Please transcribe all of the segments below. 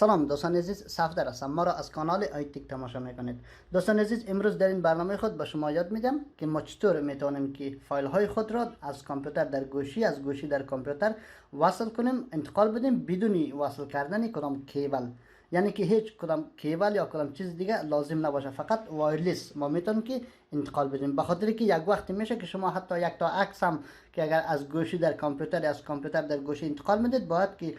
سلام دوستان عزیز، صفدر هستم. ما را از کانال آیتیک تماشا میکنید. دوستان عزیز، امروز در این برنامه خود به شما یاد میدم که ما چطور میتونیم که فایل های خود را از کامپیوتر در گوشی، از گوشی در کامپیوتر وصل کنیم، انتقال بدیم بدون وصل کردن کدام کیبل. یعنی که هیچ کدام کیبل یا کدام چیز دیگه لازم نباشه، فقط وایرلس ما میتونیم که انتقال بدیم. به خاطر که یک وقتی میشه که شما حتی یک تا عکس هم که اگر از گوشی در کامپیوتر، از کامپیوتر در گوشی انتقال میدید، باید که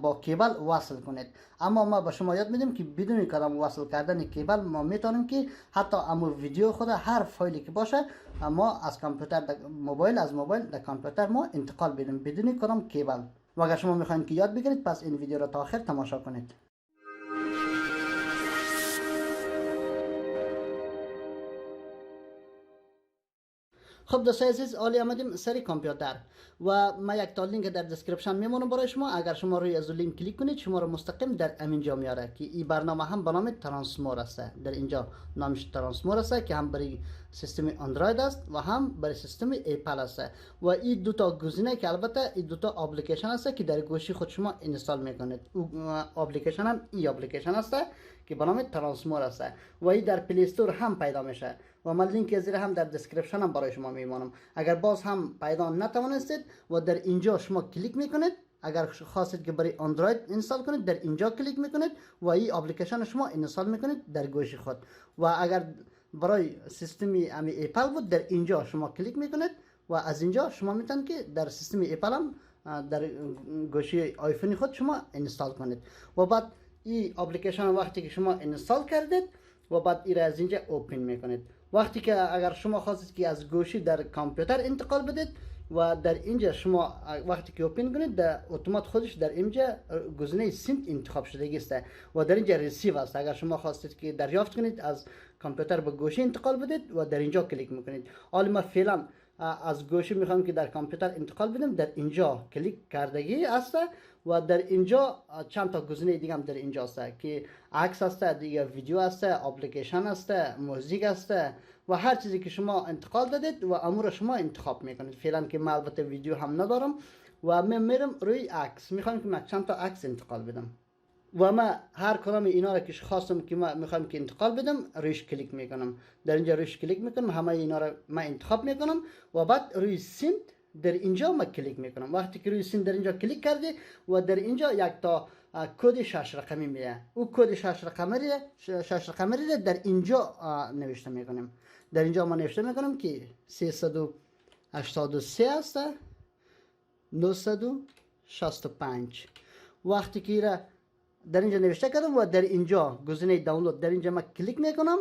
با کیبل وصل کنید. اما ما به شما یاد میدیم که بدون کدام وصل کردن کیبل ما میتونیم که حتی امو ویدیو خود، هر فایلی که باشه، ما از کامپیوتر در موبایل، از موبایل در کامپیوتر ما انتقال بدیم بدون کدام کیبل. و اگر شما میخواین که یاد بگیرید، پس این ویدیو را تا آخر تماشا کنید. خب دوستای عزیز، حالی آمدیم سری کامپیوتر و ما یک تا لینک در دسکریپشن میمونم برای شما. اگر شما روی از لینک کلیک کنید، شما رو مستقیم در همینجا میاره که این برنامه هم به نام ترانسمور است. در اینجا نامش ترانسمور است که هم برای سیستم اندروید است و هم برای سیستم اپل است. و این دو تا گزینه که البته این دو تا اپلیکیشن است که در گوشی خود شما اینستال میکنید. اپلیکیشن هم این اپلیکیشن است که به نام ترانسمور است و این در پلی استور هم پیدا میشه و من لینک زیر هم در دسکریپشن هم برای شما میمانم. اگر باز هم پیدا نتوانستید و در اینجا شما کلیک میکنید، اگر خواستید که برای اندروید اینستال کنید، در اینجا کلیک میکنید و این اپلیکیشن شما اینستال میکنید در گوشی خود. و اگر برای سیستم اپل بود، در اینجا شما کلیک میکنید و از اینجا شما میتونید که در سیستم اپل هم در گوشی آیفون خود شما اینستال کنید. و بعد این اپلیکیشن وقتی که شما اینستال کردید و بعد این را از اینجا اوپن میکنید. وقتی که اگر شما خواستید که از گوشی در کامپیوتر انتقال بدید و در اینجا شما وقتی که اوپن کنید، در اتومات خودش در اینجا گزینه سنت انتخاب شده است و در اینجا ریسیو است. اگر شما خواستید که دریافت کنید از کامپیوتر به گوشی انتقال بدید و در اینجا کلیک میکنید. حالا ما فعلا از گوشی میخوام که در کامپیوتر انتقال بدیم، در اینجا کلیک کردگی است و در اینجا چند تا گزینه دیگه هم در اینجا است که عکس است، دیگه ویدیو است، اپلیکیشن است، موزیک است و هر چیزی که شما انتقال دادید و امور شما انتخاب میکنید. فعلا که من البته ویدیو هم ندارم و من میرم روی عکس، میخوام که من چند تا عکس انتقال بدم و ما هر کدام اینا را که خواستم که ما میخوام که انتقال بدم رویش کلیک میکنم. در اینجا رویش کلیک میکنم، همه اینا را من انتخاب میکنم و بعد روی سند در اینجا ما کلیک میکنم. وقتی که روی سند در اینجا کلیک کردی و در اینجا یک تا کد 6 رقمی میاد، او کد 6 رقمی را در اینجا نوشته میکنیم. در اینجا ما نوشته میکنم که 383 است 965. وقتی که در اینجا نوشته کردم و در اینجا گزینه دانلود در اینجا ما کلیک میکنم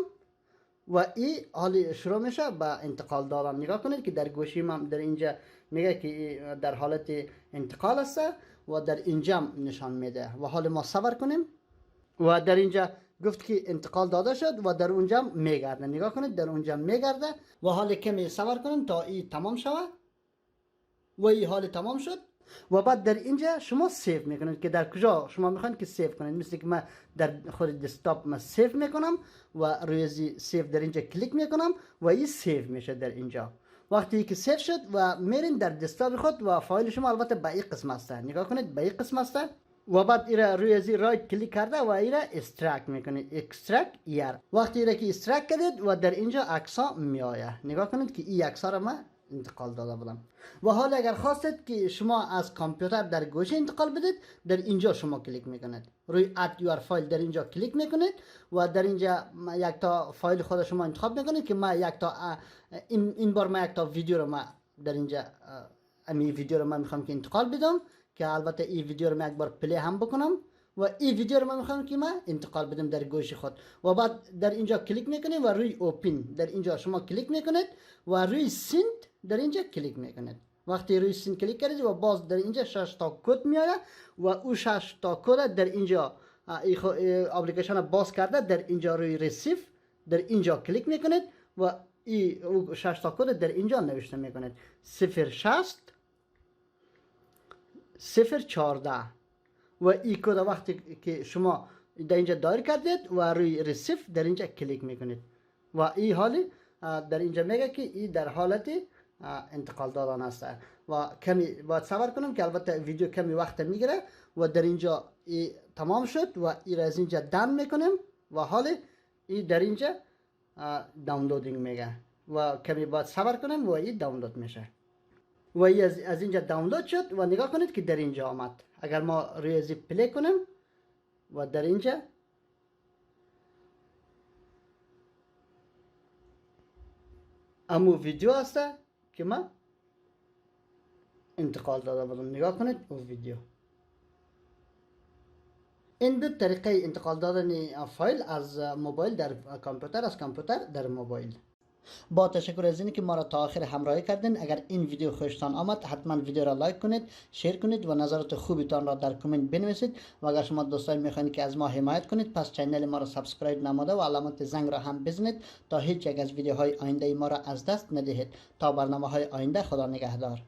و این حالی شروع میشه به انتقال دادن. نگاه کنید که در گوشی من در اینجا میگه که در حالت انتقال است و در اینجا نشان میده و حال ما صبر کنیم و در اینجا گفت که انتقال داده شد و در اونجا میگرده. نگاه کنید در اونجا میگرده و حال کمی صبر کنیم تا این تمام شود و این حال تمام شد و بعد در اینجا شما سیو میکنید که در کجا شما میخواین که سیو کنید. مثل که من در خود دسکتاپ ما سیو میکنم و روی سیو در اینجا کلیک میکنم و این سیو میشه در اینجا. وقتی که سیو شد و میرین در دسکتاپ خود و فایل شما البته به این قسم است. نگاه کنید به این قسم است و بعد ایرا روی رایت کلیک کرده و ایرا استرکت میکنید، اکسترکت ایر. وقتی ایرا که استرکت کردید و در اینجا عکس‌ها میآید. نگاه کنید که این عکس‌ها را من انتقال داده بودم. و حالا اگر خواستید که شما از کامپیوتر در گوشی انتقال بدید، در اینجا شما کلیک میکنید، روی add your file در اینجا کلیک میکنید و در اینجا یک تا فایل خود شما انتخاب میکنید که ما یک تا این بار ما یک تا ویدیو رو ما در اینجا امی ویدیو رو من میخوام که انتقال بدم که البته این ویدیو رو من یک بار پلی هم بکنم و این ویدیو رو من میخوام که من انتقال بدم در گوشی خود و بعد در اینجا کلیک میکنید و روی اوپن در اینجا شما کلیک میکنید و روی سند در اینجا کلیک میکنید. وقتی روی سند کلیک کردید و باز در اینجا 6 تا کد میاد و او 6 تا کد در اینجا اپلیکیشن باز کرده، در اینجا روی ریسیو در اینجا کلیک میکنید و این 6 تا کد در اینجا نوشته میکنید 060 014 و این کد وقتی که شما در اینجا دایر کردید و روی ریسیو در اینجا کلیک میکنید و این حالی در اینجا میگه که این در حالت انتقال دادن است و کمی باید صبر کنم که البته ویدیو کمی وقت میگیره و در اینجا تمام شد و این از اینجا دن میکنیم و حال این در اینجا دانلودینگ میگه و کمی بعد صبر کنیم و این دانلود میشه و این از اینجا دانلود شد و نگاه کنید که در اینجا آمد. اگر ما روی از پلی کنیم و در اینجا امو ویدیو هسته که ما انتقال داده بودم. نگاه کنید او ویدیو. این دو طریقه انتقال دادن فایل از موبایل در کامپیوتر، از کامپیوتر در موبایل. با تشکر از اینکه که ما را تا آخر همراهی کردین. اگر این ویدیو خوشتان آمد حتما ویدیو را لایک کنید، شیر کنید و نظرات خوبتان را در کامنت بنویسید و اگر شما دوستای میخواین که از ما حمایت کنید پس چینل ما را سبسکرایب نموده و علامت زنگ را هم بزنید تا هیچ یک از ویدیوهای آینده ما را از دست ندهید. تا برنامه های آینده، خدا نگهدار.